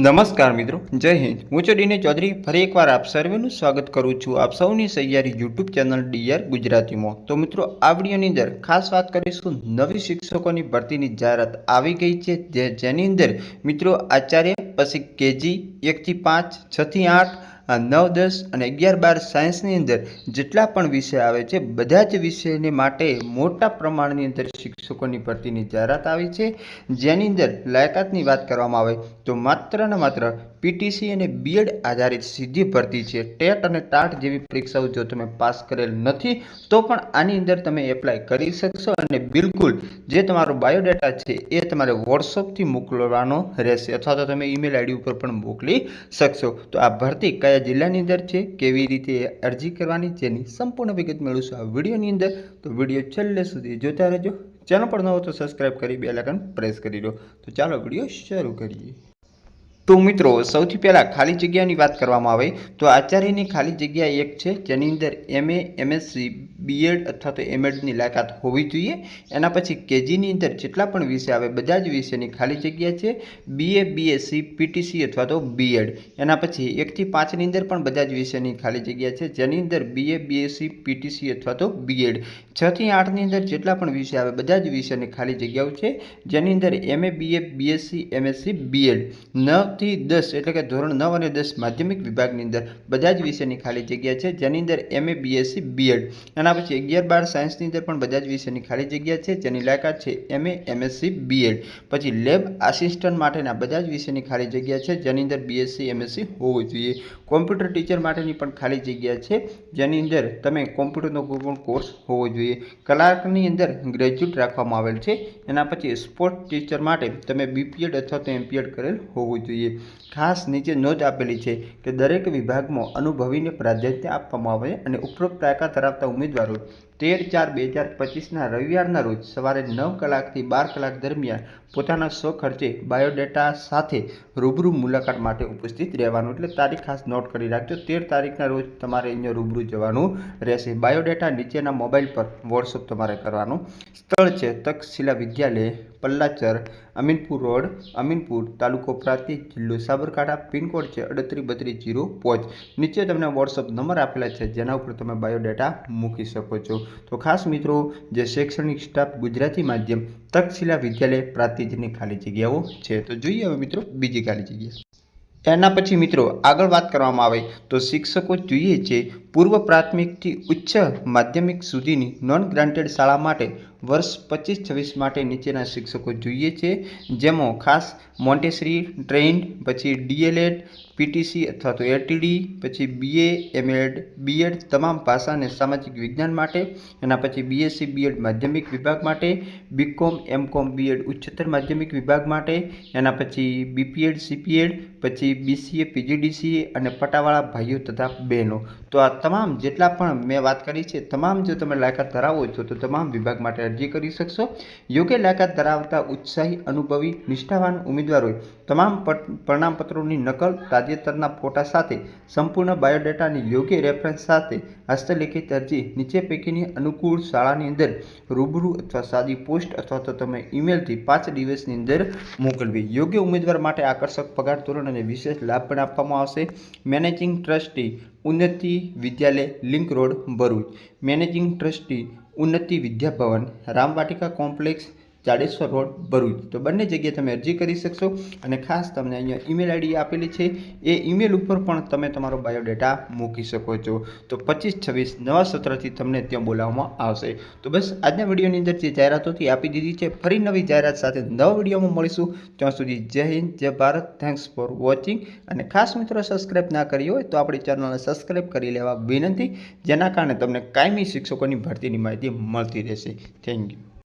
નમસ્કાર મિત્રો, જય હિન્દ। હું છું ડીને ચૌધરી। ફરી એકવાર આપ સર્વેનું સ્વાગત કરું છું આપ સૌની સહિયારી યુટ્યુબ ચેનલ ડીઆર ગુજરાતીમાં। તો મિત્રો, આ વિડીયોની અંદર ખાસ વાત કરીશું નવી શિક્ષકોની ભરતીની જાહેરાત આવી ગઈ છે, જેની અંદર મિત્રો આચાર્ય, પછી કેજી 1 થી 5, 6 થી 8, 9, 10 અને 11, 12 સાયન્સની અંદર જેટલા પણ વિષય આવે છે બધા જ વિષયને માટે મોટા પ્રમાણની અંદર શિક્ષકોની ભરતીની જાહેરાત આવી છે, જેની અંદર લાયકાતની વાત કરવામાં આવે તો માત્ર ને માત્ર પીટીસી અને બીએડ આધારિત સીધી ભરતી છે। ટેટ અને ટાટ જેવી પરીક્ષાઓ જો તમે પાસ કરેલ નથી તો પણ આની અંદર તમે એપ્લાય કરી શકશો અને બિલકુલ જે તમારો બાયોડેટા છે એ તમારે વોટ્સઅપથી મોકલવાનો રહેશે અથવા તો તમે ઈમેલ આઈડી ઉપર પણ મોકલી શકશો। તો આ ભરતી કયા જિલ્લાની અંદર છે, કેવી રીતે અરજી કરવાની, જેની સંપૂર્ણ વિગત મેળવશું આ વિડીયોની અંદર। તો વિડીયો છેલ્લે સુધી જોતા રહેજો। ચેનલ પર ન હો તો સબસ્ક્રાઇબ કરી બેલ આઇકન પ્રેસ કરી દો। તો ચાલો વિડીયો શરૂ કરીએ। તો મિત્રો, સૌથી પહેલાં ખાલી જગ્યાની વાત કરવામાં આવે તો આચાર્યની ખાલી જગ્યા એક છે, જેની અંદર એમએ, એમએસસી, બીએડ અથવા તો એમએડની લાયકાત હોવી જોઈએ। એના પછી કેજીની અંદર જેટલા પણ વિષય આવે બધા જ વિષયની ખાલી જગ્યા છે, બીએ, બીએસસી, પીટીસી અથવા તો બીએડ। એના પછી 1 થી 5ની અંદર પણ બધા જ વિષયની ખાલી જગ્યા છે, જેની અંદર બીએ, બીએસસી, પીટીસી અથવા તો બીએડ। 6 થી 8ની અંદર જેટલા પણ વિષય આવે બધા જ વિષયની ખાલી જગ્યાઓ છે, જેની અંદર MA, BA, BSc, MSc, BEd. 9 થી 10 એટલે કે ધોરણ 9 અને 10 માધ્યમિક વિભાગની અંદર બધા જ વિષયની ખાલી જગ્યા છે, જેની અંદર એમએ, બીએસસી, બીએડ। એના પછી 11, 12 સાયન્સની અંદર પણ બધા જ વિષયની ખાલી જગ્યા છે, જેની લાયકાત છે એમએ, એમએસસી, બીએડ। પછી લેબ આસિસ્ટન્ટ માટેના બધા જ વિષયની ખાલી જગ્યા છે, જેની અંદર બીએસસી, એમએસસી હોવું જોઈએ। કોમ્પ્યુટર ટીચર માટેની પણ ખાલી જગ્યા છે, જેની અંદર તમે કોમ્પ્યુટરનો કોઈ પણ કોર્સ હોવો જોઈએ। કલાકની અંદર ગ્રેજ્યુએટ રાખવામાં આવેલ છે। એના પછી સ્પોર્ટ ટીચર માટે તમે બીપીએડ અથવા તો એમપીએડ કરેલ હોવું જોઈએ। ખાસ નીચે નોંધ આપેલી છે કે દરેક વિભાગમાં અનુભવીને પ્રાધાન્ય આપવામાં આવે અને ઉપરોક્ત લાયકાત ધરાવતા ઉમેદવારો 13/4/2025ના રવિવારના રોજ સવારે 9 કલાકથી 12 કલાક દરમિયાન પોતાના સ્વખર્ચે બાયોડેટા સાથે રૂબરૂ મુલાકાત માટે ઉપસ્થિત રહેવાનું। એટલે તારીખ ખાસ નોટ કરી રાખજો, 13 તારીખના રોજ તમારે અહીંયા રૂબરૂ જવાનું રહેશે। બાયોડેટા નીચેના મોબાઈલ પર વોટ્સઅપ તમારે કરવાનું। સ્થળ છે તક્ષશિલા વિદ્યાલય, પલ્લાચર, અમીનપુર રોડ, અમીનપુર, તાલુકો પ્રાંતિજ, જિલ્લો સાબરકાંઠા, પિનકોડ છે 383205। નીચે તમને વોટ્સઅપ નંબર આપેલા છે, જેના ઉપર તમે બાયોડેટા મૂકી શકો છો। તો ખાસ મિત્રો, જે શૈક્ષણિક સ્ટાફ ગુજરાતી માધ્યમ તક્ષશિલા વિદ્યાલય પ્રાંતિજની ખાલી જગ્યાઓ છે। તો જોઈએ હવે મિત્રો બીજી ખાલી જગ્યા। એના પછી મિત્રો આગળ વાત કરવામાં આવે તો શિક્ષકો જોઈએ છે પૂર્વ પ્રાથમિકથી ઉચ્ચ માધ્યમિક સુધીની નોન ગ્રાન્ટેડ શાળા માટે વર્ષ 25-26 માટે નીચેના શિક્ષકો જોઈએ છે, જેમાં ખાસ મોન્ટેસરી ટ્રેન્ડ, પછી ડીએલએડ, પીટીસી અથવા તો એટીડી, પછી બીએ, એમએડ, બીએડ તમામ ભાષા અને સામાજિક વિજ્ઞાન માટે। એના પછી બીએસસી, બીએડ માધ્યમિક વિભાગ માટે, બીકોમ, એમકોમ, બીએડ ઉચ્ચતર માધ્યમિક વિભાગ માટે। એના પછી બીપીએડ, સીપીએડ, પછી બીસીએ, પીજીડીસીએ અને પટાવાળા ભાઈઓ તથા બહેનો। તો આ તમામ જેટલા પણ મેં વાત કરી છે, તમામ જો તમે લાયકાત ધરાવો છો તો તમામ વિભાગ માટે અરજી કરી શકશો। યોગ્ય લાયકાત ધરાવતા ઉત્સાહી, અનુભવી, નિષ્ઠાવાન ઉમેદવારોએ તમામ પ્રમાણપત્રોની નકલ, તાજેતરના ફોટા સાથે સંપૂર્ણ બાયોડેટાની યોગ્ય રેફરન્સ સાથે હસ્તલિખિત અરજી નીચે પૈકીની અનુકૂળ શાળાની અંદર રૂબરૂ અથવા સાદી પોસ્ટ અથવા તો તમે ઈમેલથી 5 દિવસની અંદર મોકલવી। યોગ્ય ઉમેદવાર માટે આકર્ષક પગાર ધોરણ અને વિશેષ લાભ પણ આપવામાં આવશે। Managing trustee, Unnati Vidyalaya, link road, Bharuch. Managing trustee, Unnati Vidyabhavan, Ramvatika complex, Jadeshwar road, Bharuch. તો બંને જગ્યાએ તમે અરજી કરી શકશો અને ખાસ તમને અહીંયા ઈમેલ આઈડી આપેલી છે, એ ઈમેલ ઉપર પણ તમે તમારો બાયોડેટા મૂકી શકો છો। તો 25-26 નવા સત્રથી તમને ત્યાં બોલાવવામાં આવશે। તો બસ આજના વિડીયોની અંદર જે જાહેરાતોથી આપી દીધી છે, ફરી નવી જાહેરાત સાથે નવા વિડીયોમાં મળીશું। ત્યાં સુધી જય હિન્દ, જય ભારત, થેન્ક્સ ફોર વોચિંગ। અને ખાસ મિત્રો, સબસ્ક્રાઇબ ના કરી હોય તો આપણી ચેનલને સબસ્ક્રાઇબ કરી લેવા વિનંતી, જેના કારણે તમને કાયમી શિક્ષકોની ભરતીની માહિતી મળતી રહેશે। Thank you.